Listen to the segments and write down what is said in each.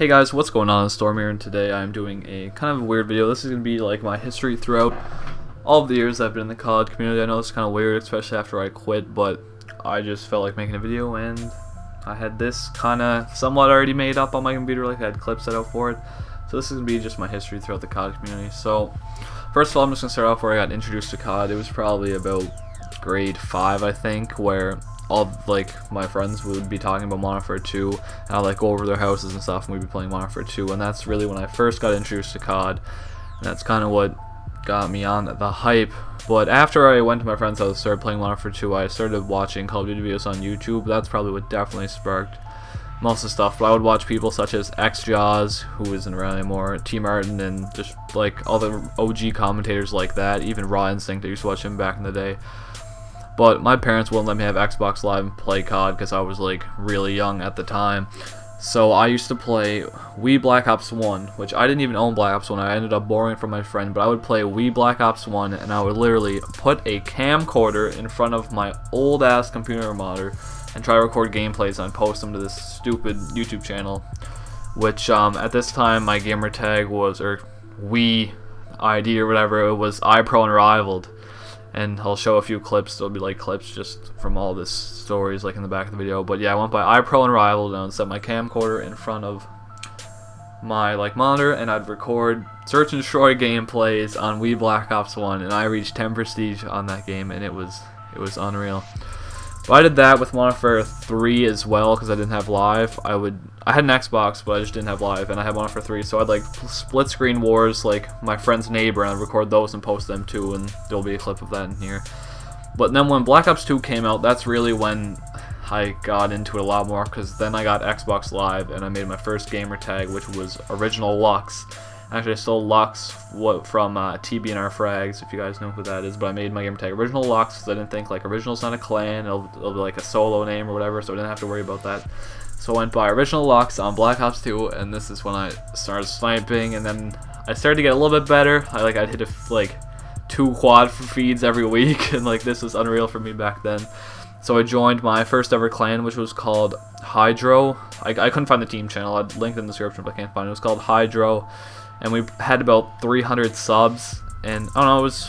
Hey guys, what's going on? Storm here, and today I'm doing a kind of weird video. This is going to be like my history throughout all of the years I've been in the COD community. I know it's kind of weird, especially after I quit, but I just felt like making a video, and I had this kind of somewhat already made up on my computer. Like I had clips set out for it. So this is going to be just my history throughout the COD community. So first of all, I'm just going to start off where I got introduced to COD. It was probably about grade 5, I think, where all like my friends would be talking about Modern Warfare 2, and I'd like go over to their houses and stuff, and we'd be playing Modern Warfare 2, and that's really when I first got introduced to COD, and that's kind of what got me on the hype. But after I went to my friend's house and started playing Modern Warfare 2, I started watching Call of Duty videos on YouTube. That's probably what definitely sparked most of the stuff. But I would watch people such as XJaws, who isn't around anymore, T Martin, and just like all the OG commentators like that, even Raw Instinct. I used to watch him back in the day. But my parents wouldn't let me have Xbox Live and play COD because I was like really young at the time. So I used to play Wii Black Ops 1, which I didn't even own Black Ops 1. I ended up borrowing it from my friend, but I would play Wii Black Ops 1, and I would literally put a camcorder in front of my old ass computer monitor and try to record gameplays and post them to this stupid YouTube channel, which at this time my gamer tag was, or Wii ID or whatever, it was iPro Unrivaled. And I'll show a few clips. There'll be like clips just from all this stories like in the back of the video. But yeah, I went by iPro Unrivaled, and I would set my camcorder in front of my like monitor, and I'd record search and destroy gameplays on Wii Black Ops 1, and I reached 10 prestige on that game, and it was unreal. But I did that with Modern Warfare 3 as well, because I didn't have live. I had an Xbox, but I just didn't have live, and I had Modern Warfare 3, so I'd like split screen wars like my friend's neighbor, and I'd record those and post them too, and there'll be a clip of that in here. But then when Black Ops 2 came out, that's really when I got into it a lot more, because then I got Xbox Live, and I made my first gamer tag, which was Original Lux. Actually, I stole Lux from TBNR Frags, if you guys know who that is, but I made my gamer tag Original Lux because I didn't think like Original's not a clan, it'll be like a solo name or whatever, so I didn't have to worry about that. So I went by Original Lux on Black Ops 2, and this is when I started sniping, and then I started to get a little bit better. I'd hit like 2 quad feeds every week, and like this was unreal for me back then. So I joined my first ever clan, which was called Hydro. I couldn't find the team channel, I'd link in the description, but I can't find it. It was called Hydro. And we had about 300 subs, and I don't know, it was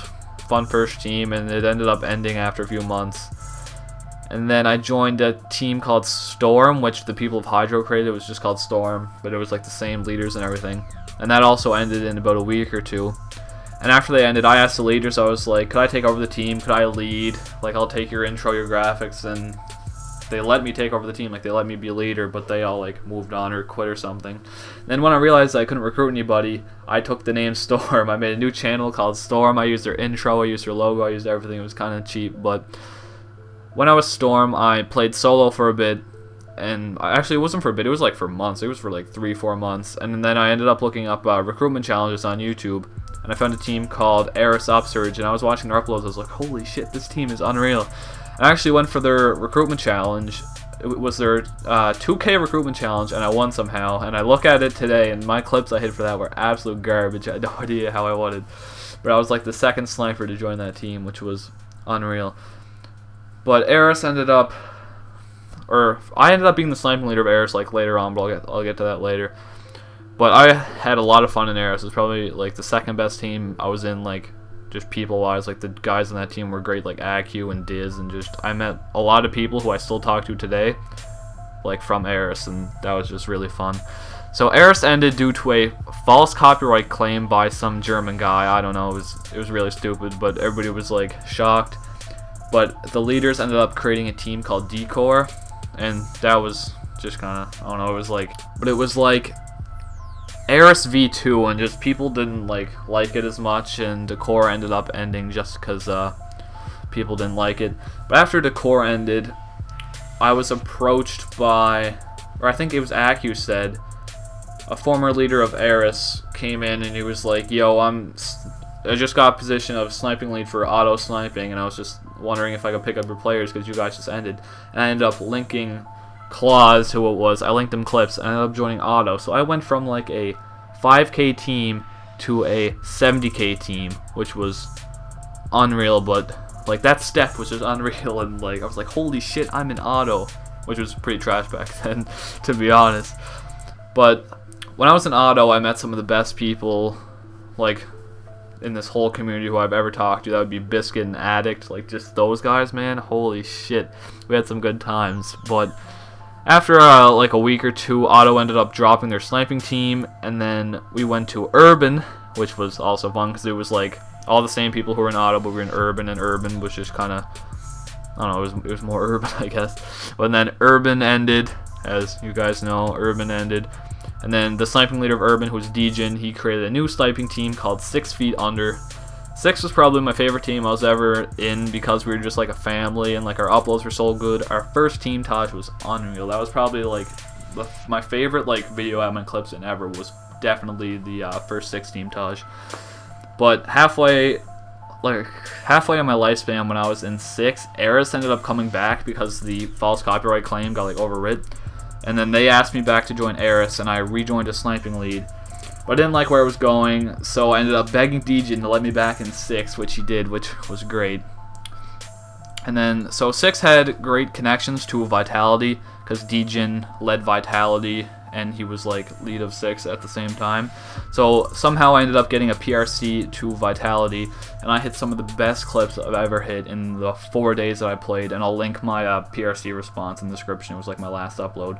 fun first team, and it ended up ending after a few months. And then I joined a team called Storm, which the people of Hydro created. It was just called Storm, but it was like the same leaders and everything. And that also ended in about a week or two. And after they ended, I asked the leaders, I was like, could I take over the team? Could I lead? Like, I'll take your intro, your graphics, and they let me take over the team, like they let me be a leader, but they all like moved on or quit or something. Then when I realized I couldn't recruit anybody, I took the name Storm. I made a new channel called Storm. I used their intro, I used their logo, I used everything. It was kind of cheap, but when I was Storm, I played solo for a bit, and actually it wasn't for a bit, it was like for months. It was for like 3-4 months, and then I ended up looking up recruitment challenges on YouTube, and I found a team called Eris Upsurge, and I was watching their uploads. I was like, holy shit, this team is unreal. I actually went for their recruitment challenge. It was their 2K recruitment challenge, and I won somehow. And I look at it today, and my clips I hit for that were absolute garbage. I had no idea how I won it. But I was like the second sniper to join that team, which was unreal. But Eris ended up, or I ended up being the sniping leader of Eris like later on, but I'll get to that later. But I had a lot of fun in Eris. It was probably like the second best team I was in, like just people-wise. Like the guys on that team were great, like AQ and Diz, and just I met a lot of people who I still talk to today, like from Eris, and that was just really fun. So Eris ended due to a false copyright claim by some German guy. I don't know, it was really stupid, but everybody was like shocked. But the leaders ended up creating a team called Decor, and that was just kind of, I don't know, it was like Eris V2, and just people didn't like it as much, and Decor ended up ending just because people didn't like it. But after Decor ended, I was approached by, or I think it was AQ said, a former leader of Eris came in, and he was like, yo, I just got a position of sniping lead for auto sniping, and I was just wondering if I could pick up your players because you guys just ended. And I ended up linking Claus, who it was. I linked them clips, and I ended up joining auto. So I went from like a 5K team to a 70K team, which was unreal. But like that step was just unreal, and like I was like, holy shit, I'm in auto, which was pretty trash back then, to be honest. But when I was in auto, I met some of the best people, like, in this whole community who I've ever talked to. That would be Biscuit and Addict. Like, just those guys, man. Holy shit. We had some good times. But after, like, a week or two, auto ended up dropping their sniping team. And then we went to urban, which was also fun because it was, like, all the same people who were in auto, but we were in urban. And urban was just kind of, I don't know, it was more urban, I guess. But then urban ended. As you guys know, urban ended. And then the sniping leader of urban, who was Djin, he created a new sniping team called 6 Feet Under. 6 was probably my favorite team I was ever in because we were just like a family and like our uploads were so good. Our first team Taj was unreal. That was probably like my favorite like video admin clips in ever was definitely the first 6 team Taj. But halfway on my lifespan when I was in 6, Eris ended up coming back because the false copyright claim got like overwrit. And then they asked me back to join Eris, and I rejoined a sniping lead. But I didn't like where it was going, so I ended up begging Djin to let me back in 6, which he did, which was great. And then, so 6 had great connections to Vitality, because Djin led Vitality, and he was like lead of 6 at the same time. So somehow I ended up getting a PRC to Vitality, and I hit some of the best clips I've ever hit in the 4 days that I played, and I'll link my PRC response in the description. It was like my last upload.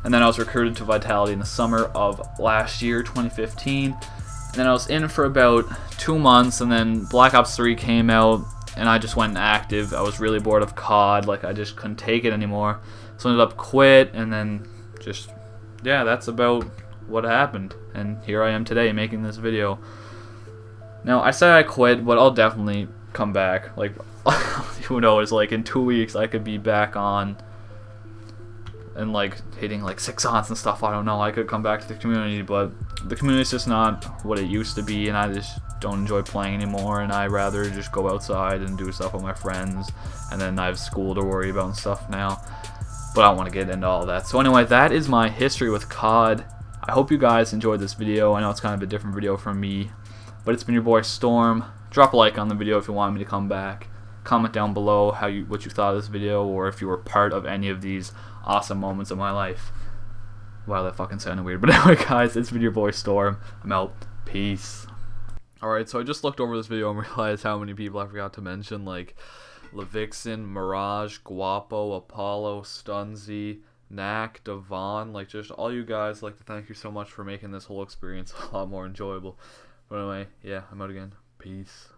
And then I was recruited to Vitality in the summer of last year, 2015. And then I was in for about 2 months, and then Black Ops 3 came out, and I just went inactive. I was really bored of COD, like I just couldn't take it anymore. So I ended up quit, and then just, yeah, that's about what happened. And here I am today making this video. Now, I say I quit, but I'll definitely come back. Like, who knows, like in 2 weeks I could be back on and like hitting like 6-ons and stuff. I don't know, I could come back to the community, but the community's just not what it used to be, and I just don't enjoy playing anymore, and I'd rather just go outside and do stuff with my friends, and then I have school to worry about and stuff now. But I don't want to get into all that. So anyway, that is my history with COD. I hope you guys enjoyed this video. I know it's kind of a different video from me, but it's been your boy Storm. Drop a like on the video if you want me to come back. Comment down below what you thought of this video, or if you were part of any of these awesome moments of my life. Wow, that fucking sounded weird. But anyway, guys, it's been your boy Storm. I'm out. Peace. Alright, so I just looked over this video and realized how many people I forgot to mention, like Levixen, Mirage, Guapo, Apollo, Stunzy, Knack, Devon, like just all you guys. Like to thank you so much for making this whole experience a lot more enjoyable. But anyway, yeah, I'm out again. Peace.